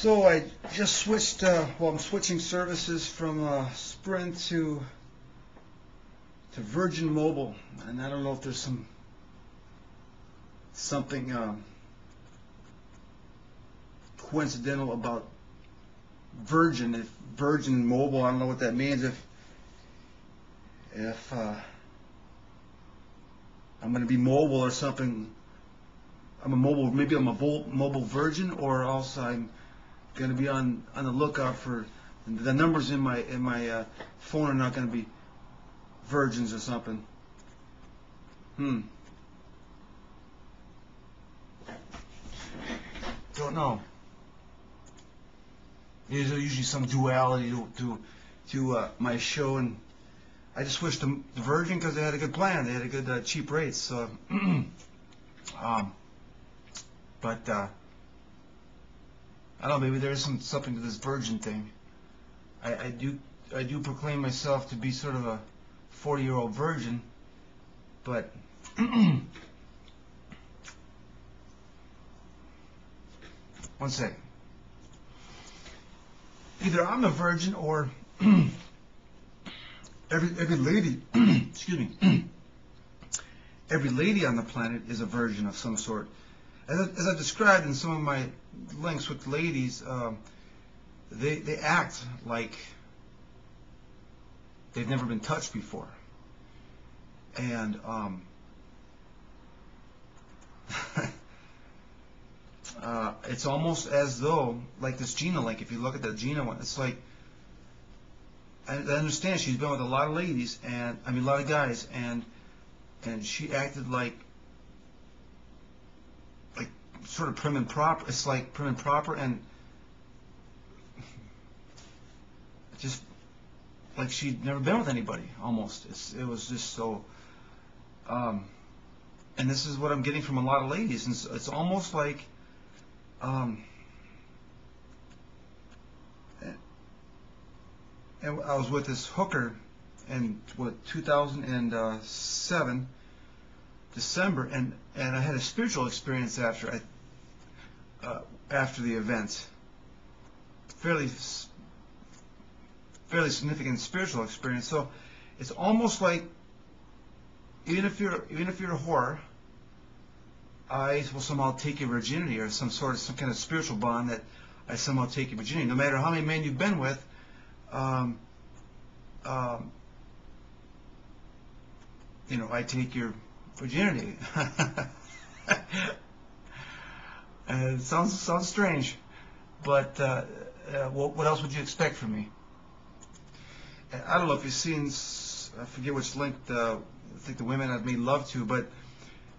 So I just switched, well, I'm switching services from Sprint to Virgin Mobile, and I don't know if there's something coincidental about Virgin. If Virgin Mobile, I don't know what that means. If I'm going to be mobile or something, maybe I'm a mobile virgin, or else I'm going to be on the lookout for the numbers in my phone are not going to be virgins or something. Don't know. There's usually some duality to my show, and I just switched to Virgin because they had a good plan. They had a good cheap rates. So, but I don't know. Maybe there is something to this Virgin thing. I do proclaim myself to be sort of a 40-year-old virgin, but one second. Either I'm a virgin or every lady, excuse me, every lady on the planet is a virgin of some sort. As I've described in some of my links with ladies, they act like they've never been touched before, and it's almost as though, like this Gina link, if you look at that Gina one, it's like, I understand she's been with a lot of ladies, and I mean a lot of guys, and she acted like sort of prim and proper. It's like prim and proper, and just like she'd never been with anybody, almost. It was just so, and this is what I'm getting from a lot of ladies, and it's almost like, and I was with this hooker in 2007 December, and I had a spiritual experience after the event. Fairly significant spiritual experience. So it's almost like even if you're a whore, I will somehow take your virginity, or some kind of spiritual bond that I somehow take your virginity, no matter how many men you've been with. You know, I take your virginity. It sounds strange, but what else would you expect from me? And I don't know if you've seen, I forget which link, I think the women I've made love to, but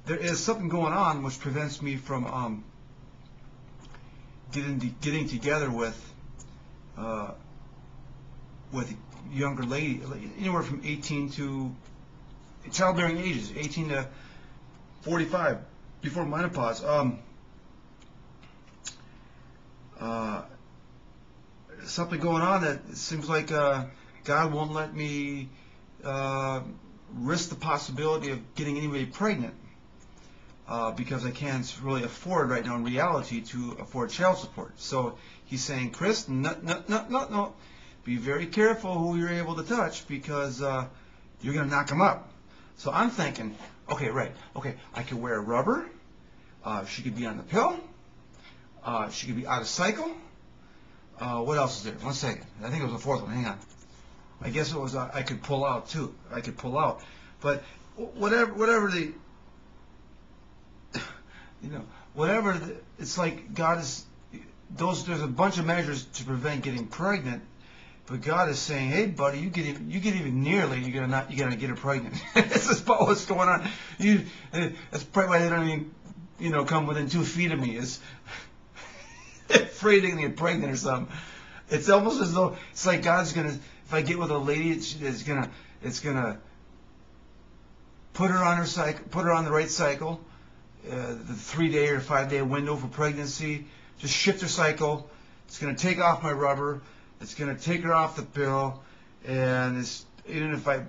there is something going on which prevents me from getting together with younger lady, anywhere from 18 to childbearing ages, 18 to 45, before menopause. Something going on that it seems like God won't let me risk the possibility of getting anybody pregnant, because I can't really afford right now in reality to afford child support. So he's saying, Chris, no, be very careful who you're able to touch, because you're going to knock them up. So I'm thinking, okay, I could wear a rubber, she could be on the pill, she could be out of cycle. What else is there? One second. I think it was the fourth one. Hang on. I guess it was I could pull out too. I could pull out. But whatever the, it's like God is, there's a bunch of measures to prevent getting pregnant, but God is saying, hey buddy, you get even nearly, you're gonna get her pregnant. This is about what's going on. That's probably why they don't even come within 2 feet of me, is afraid they're gonna get pregnant or something. It's almost as though it's like God's gonna, if I get with a lady, it's gonna put her on her cycle, put her on the right cycle, the 3-day or 5-day window for pregnancy. Just shift her cycle. It's gonna take off my rubber. It's gonna take her off the pill, and even if I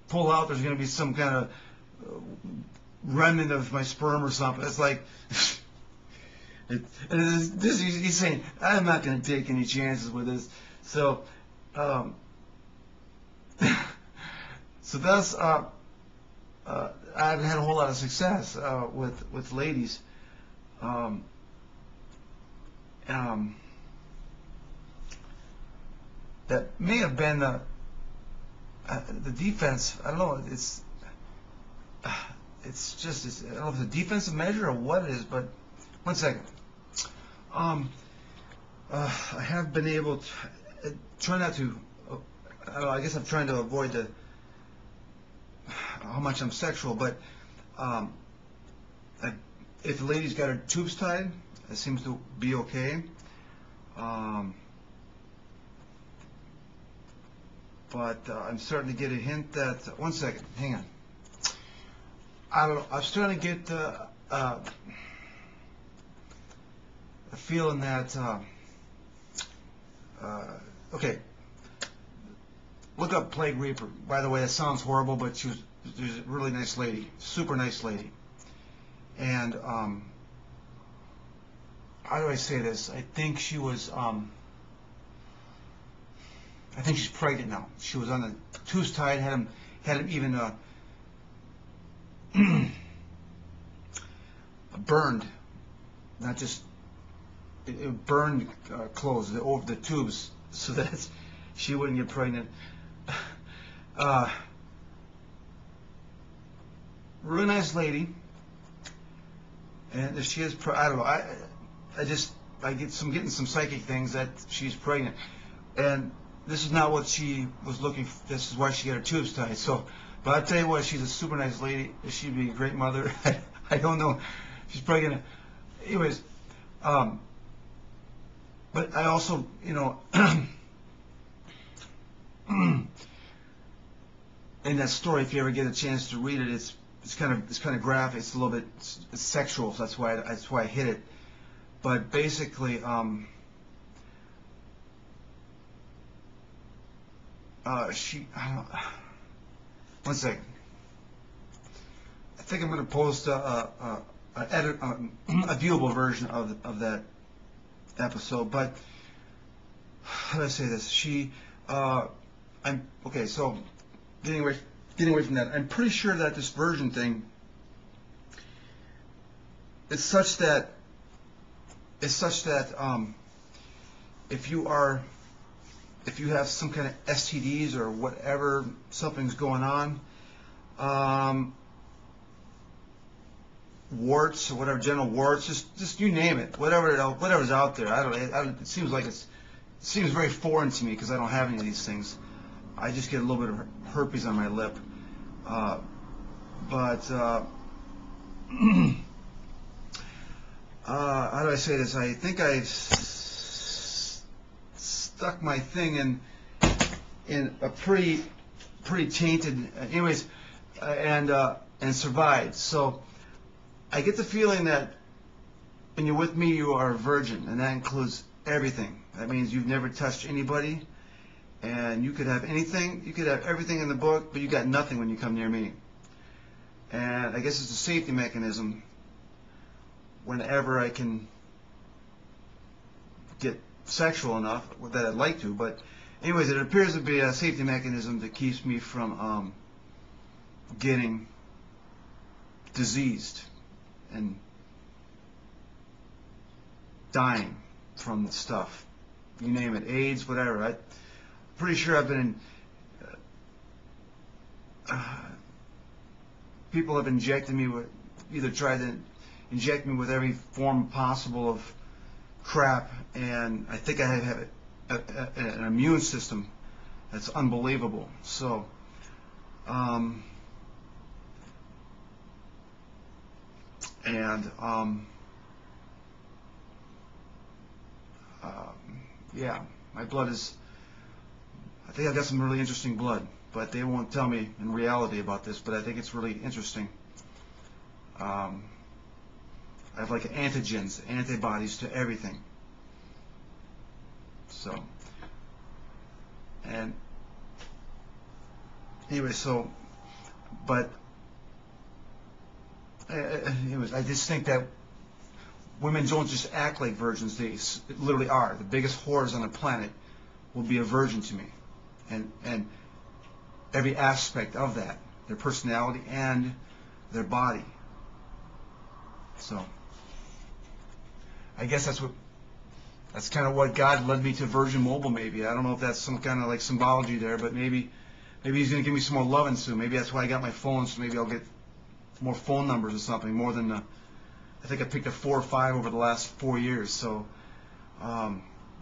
pull out, there's gonna be some kind of remnant of my sperm or something. It's like He's saying, I'm not going to take any chances with this. So, so that's I haven't had a whole lot of success with ladies. Um, that may have been the defense. I don't know. I don't know if it's a defensive measure or what it is. But one second. I have been able to try not to. I don't know, I guess I'm trying to avoid how much I'm sexual, but if the lady's got her tubes tied, it seems to be okay. But I'm starting to get a hint that, one second, hang on. I don't know, I'm starting to get a feeling that, okay, look up Plague Reaper. By the way, that sounds horrible, but she was a really nice lady, super nice lady. And how do I say this? I think she was, I think she's pregnant now. She was on the tubes tied, had him even burned, not just it burned clothes over the tubes so that she wouldn't get pregnant. Really nice lady, and if she is, I don't know. I get getting some psychic things that she's pregnant, and this is not what she was looking for. This is why she got her tubes tied. So, but I'll tell you what, she's a super nice lady. She'd be a great mother. I don't know. She's probably gonna. Anyways, but I also, you know, in that story, if you ever get a chance to read it, it's kind of graphic. It's a little bit it's sexual. So that's why I hit it. But basically, I don't know, one second. I think I'm going to post a viewable version of that episode. But how do I say this? I'm okay. So getting away from that, I'm pretty sure that this version thing is such that if you have some kind of STDs or whatever, something's going on, warts or whatever, genital warts, just you name it, whatever's out there. I don't. It seems very foreign to me because I don't have any of these things. I just get a little bit of herpes on my lip, but how do I say this? I think I stuck my thing in a pretty tainted, anyways, and survived. So I get the feeling that when you're with me, you are a virgin, and that includes everything. That means you've never touched anybody, and you could have anything, you could have everything in the book, but you got nothing when you come near me. And I guess it's a safety mechanism. Whenever I can get sexual enough that I'd like to, but anyways, it appears to be a safety mechanism that keeps me from getting diseased and dying from the stuff. You name it, AIDS, whatever. I'm pretty sure I've been people have injected me with, either tried to inject me with every form possible of crap, and I think I have an immune system that's unbelievable. So, yeah, my blood is, I think I've got some really interesting blood, but they won't tell me in reality about this, but I think it's really interesting. I have like antigens, antibodies to everything. So, and anyway, so, but anyways, I just think that women don't just act like virgins; they literally are. The biggest whores on the planet will be a virgin to me, and every aspect of that, their personality and their body. So I guess that's kind of what God led me to Virgin Mobile. Maybe I don't know if that's some kind of like symbology there, but maybe He's gonna give me some more loving soon. Maybe that's why I got my phone, so maybe I'll get more phone numbers or something. More than I think I picked up 4 or 5 over the last 4 years, so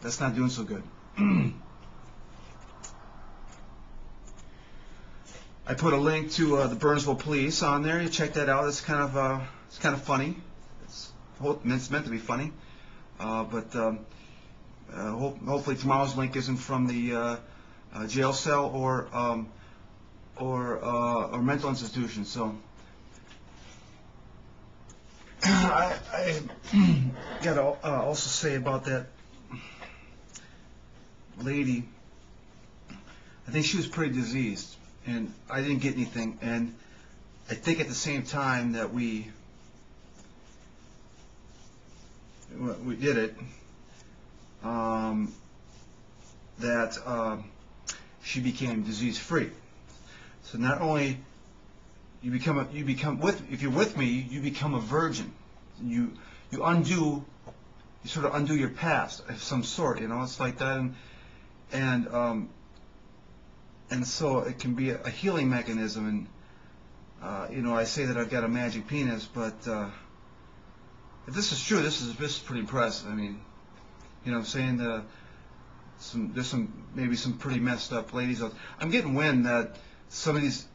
that's not doing so good. I put a link to the Burnsville Police on there. You check that out. It's kind of funny. It's meant to be funny, but hopefully tomorrow's link isn't from the jail cell or mental institution. So I gotta also say about that lady. I think she was pretty diseased, and I didn't get anything. And I think at the same time that we did it, that she became disease free. So not only if you're with me, you become a virgin. You sort of undo your past of some sort. It's like that, and so it can be a healing mechanism. And I say that I've got a magic penis, but if this is true, this is pretty impressive. I mean, I'm saying there's maybe some pretty messed up ladies out. I'm getting wind that some of these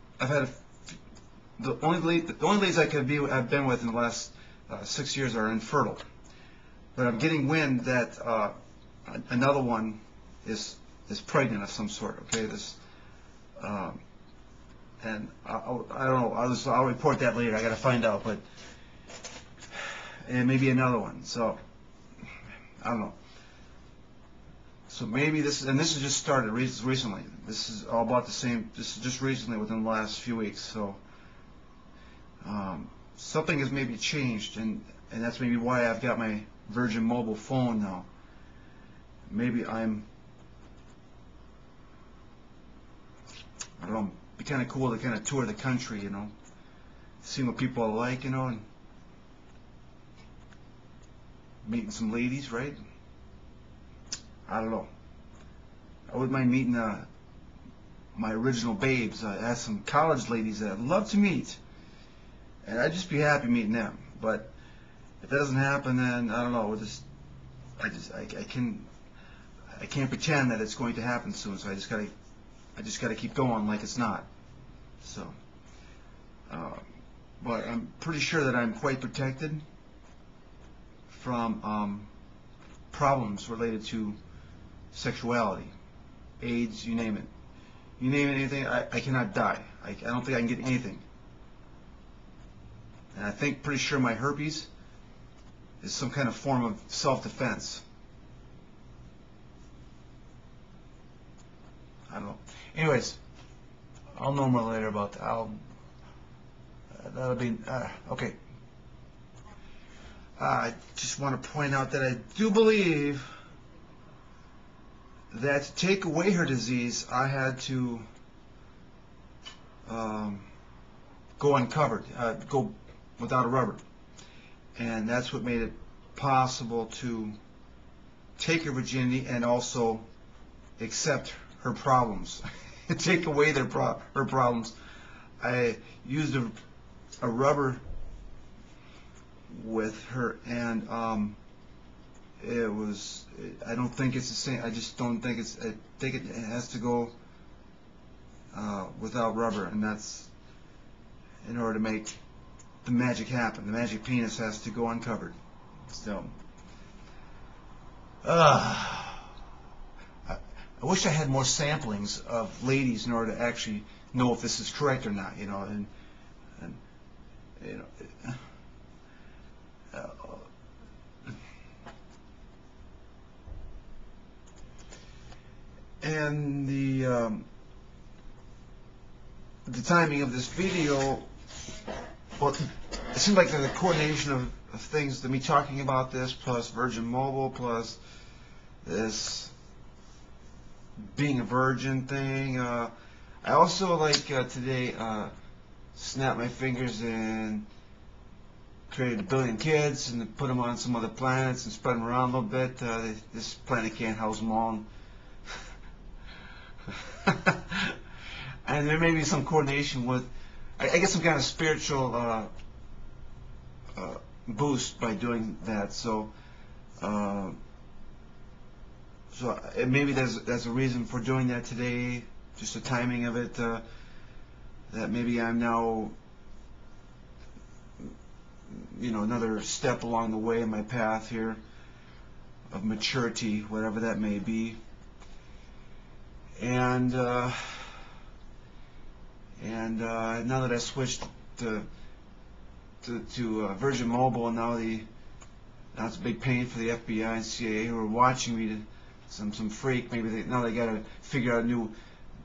the only ladies I've been with in the last 6 years are infertile. But I'm getting wind that another one is pregnant of some sort. Okay, and I don't know. I'll report that later. I got to find out, and maybe another one. So I don't know. So maybe this has just started recently. This is all about the same. This is just recently, within the last few weeks. So something has maybe changed, and that's maybe why I've got my Virgin Mobile phone now. Maybe I don't know. It'd be kind of cool to kind of tour the country, seeing what people are like, and meeting some ladies, right? I don't know. I wouldn't mind meeting my original babes. I had some college ladies that I'd love to meet, and I'd just be happy meeting them. But if that doesn't happen, then I don't know. I can't pretend that it's going to happen soon. So I just gotta keep going like it's not. So, but I'm pretty sure that I'm quite protected from problems related to sexuality, AIDS, you name it. You name it, anything, I cannot die. I don't think I can get anything. And I think, pretty sure my herpes is some kind of form of self-defense. I don't know. Anyways, I'll know more later about that. That'll be okay. I just want to point out that I do believe that to take away her disease, I had to go uncovered, go without a rubber. And that's what made it possible to take her virginity and also accept her problems. Take away her problems. I used a rubber with her, and I don't think it's the same. I just don't think it's. I think it has to go without rubber, and that's in order to make the magic happen. The magic penis has to go uncovered. So, I wish I had more samplings of ladies in order to actually know if this is correct or not. And the timing of this video, well, it seems like the coordination of things to me talking about this, plus Virgin Mobile, plus this being a virgin thing. I also today snapped my fingers and created 1 billion kids and put them on some other planets and spread them around a little bit. This planet can't house them all. And there may be some coordination with, I guess, some kind of spiritual boost by doing that. So maybe there's a reason for doing that today. Just the timing of it. That maybe I'm now, another step along the way in my path here of maturity, whatever that may be. And now that I switched to Virgin Mobile, and now it's a big pain for the FBI and CIA who are watching me. Some freak, maybe now they got to figure out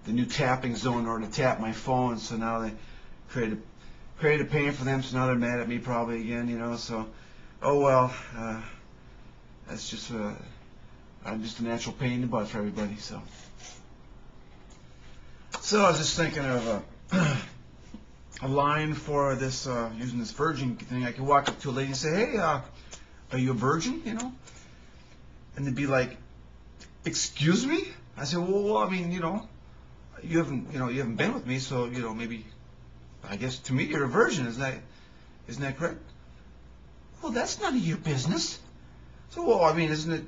the new tapping zone in order to tap my phone. So now they created a pain for them. So now they're mad at me probably again. So, oh well, that's just I'm just a natural pain in the butt for everybody. So I was just thinking of a line for this using this virgin thing. I could walk up to a lady and say, "Hey, are you a virgin?" And they'd be like, "Excuse me?" I said, "Well, I mean, you haven't been with me, so maybe, I guess to me you're a virgin. Isn't that correct?" "Well, that's none of your business." So, well, I mean, isn't it?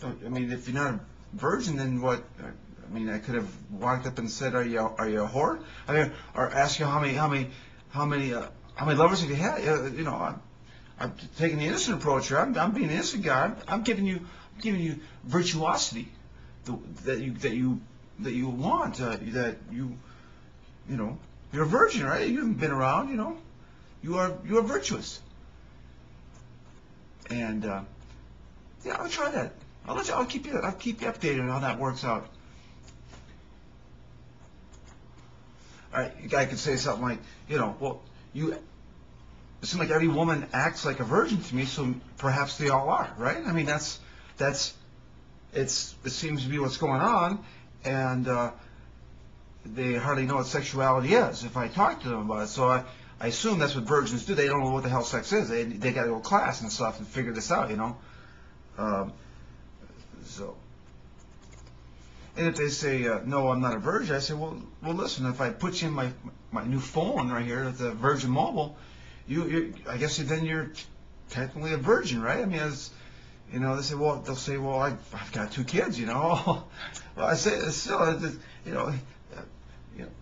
If you're not a virgin, then what? I mean, I could have walked up and said, "Are you a whore?" Or ask you how many lovers have you had? I'm taking the innocent approach here. I'm being an innocent guy. I'm giving you virtuosity that you want. You're a virgin, right? You haven't been around. You are virtuous. And yeah, I'll try that. I'll keep you updated on how that works out. All right, a guy could say something like, well, it seems like every woman acts like a virgin to me, so perhaps they all are, right? I mean, it seems to be what's going on, and they hardly know what sexuality is if I talk to them about it. So I assume that's what virgins do. They don't know what the hell sex is. They got to go to class and stuff and figure this out, And if they say, no, I'm not a virgin, I say, well, listen, if I put you in my new phone right here, the Virgin Mobile, I guess then you're technically a virgin, right? I mean, they say, well, I've got 2 kids, Well, I say, still,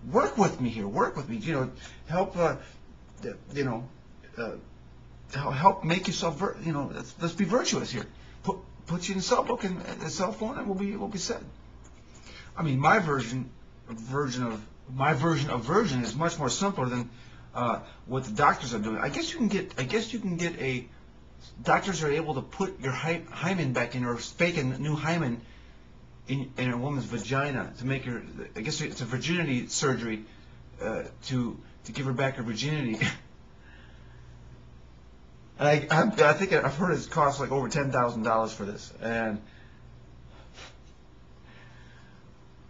work with me here, help, help make yourself, let's be virtuous here. Put you in a cell book and a cell phone, and we'll be set. I mean, my version of virgin is much more simpler than what the doctors are doing. I guess you can get doctors are able to put your hymen back in, or fake a new hymen in a woman's vagina to make her. I guess it's a virginity surgery to give her back her virginity. And I think I've heard it costs like over $10,000 for this. And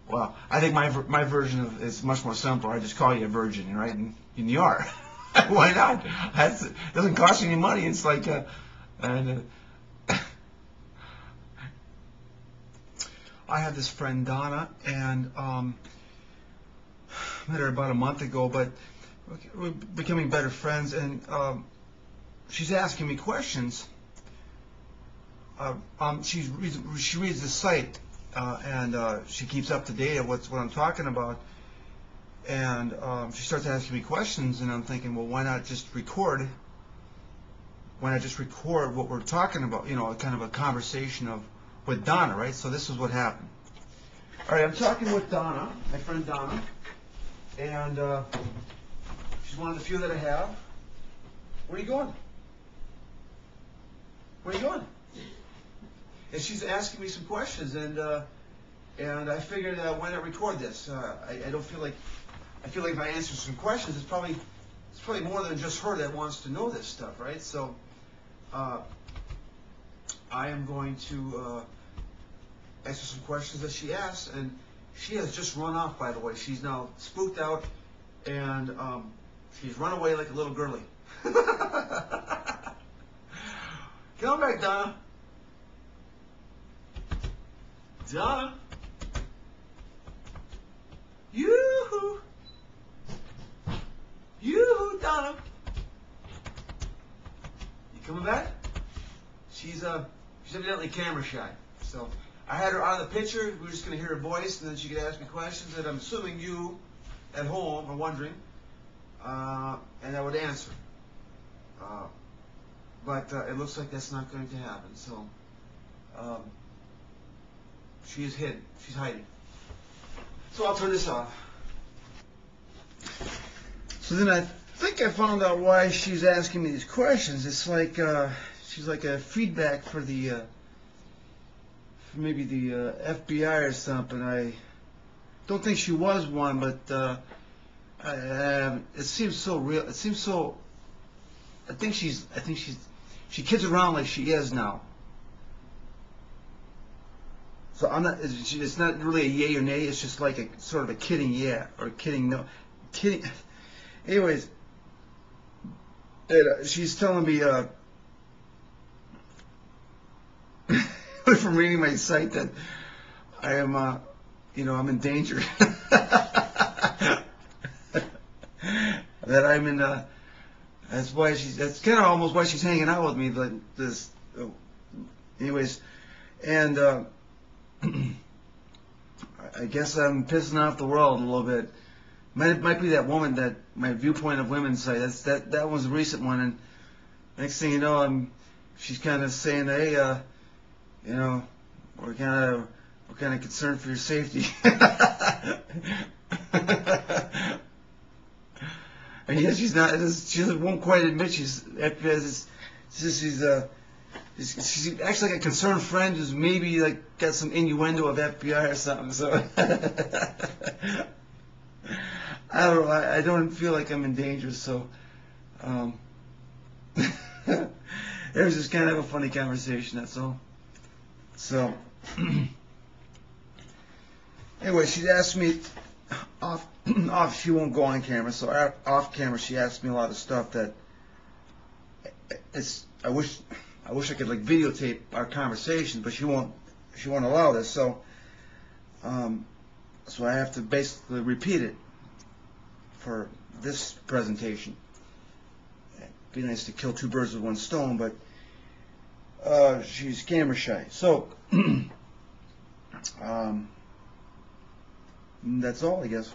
well, I think my version is much more simple. I just call you a virgin, right? And you are. Why not? It doesn't cost you any money. It's like, I have this friend Donna, and met her about a month ago, but we're becoming better friends, and she's asking me questions. She reads the site. And she keeps up to date at what I'm talking about, and she starts asking me questions, and I'm thinking, well, why not just record? Why not just record what we're talking about? Kind of a conversation with Donna, right? So this is what happened. All right, I'm talking with Donna, my friend Donna, and she's one of the few that I have. Where are you going? Where are you going? And she's asking me some questions, and I figured, why not record this? I feel like if I answer some questions, it's probably more than just her that wants to know this stuff, right? So I am going to answer some questions that she asked, and she has just run off, by the way. She's now spooked out, and she's run away like a little girlie. Come back, Donna. Donna. Yoo-hoo. Yoo-hoo, Donna. You coming back? She's evidently camera shy. So I had her out of the picture. We were just going to hear her voice, and then she could ask me questions that I'm assuming you at home are wondering, and I would answer. But it looks like that's not going to happen. So she is hidden. She's hiding. So I'll turn this off. So then I think I found out why she's asking me these questions. It's like she's like a feedback for the for maybe the FBI or something. I don't think she was one, but it seems so real. It seems so. I think she kids around like she is now. So I'm not. It's not really a yay or nay. It's just like a sort of a kidding yeah or kidding no. Kidding. Anyways, she's telling me from reading my site that I am, I'm in danger. That I'm in. That's why that's kind of almost why she's hanging out with me. But this, anyways, and I guess I'm pissing off the world a little bit. Might be that woman, that my viewpoint of women site. That was a recent one, and next thing you know, she's kind of saying, hey, we're kind of concerned for your safety. And yes, she's not. She won't quite admit she's FBI. She's actually like a concerned friend who's maybe like got some innuendo of FBI or something. So I don't know. I don't feel like I'm in danger. So it was just kind of a funny conversation. That's all. So anyway, she asked me off. She won't go on camera. So off camera, she asked me a lot of stuff that I wish I could like videotape our conversation, but she won't allow this. So I have to basically repeat it for this presentation. It'd be nice to kill two birds with one stone, but she's camera shy. So that's all, I guess.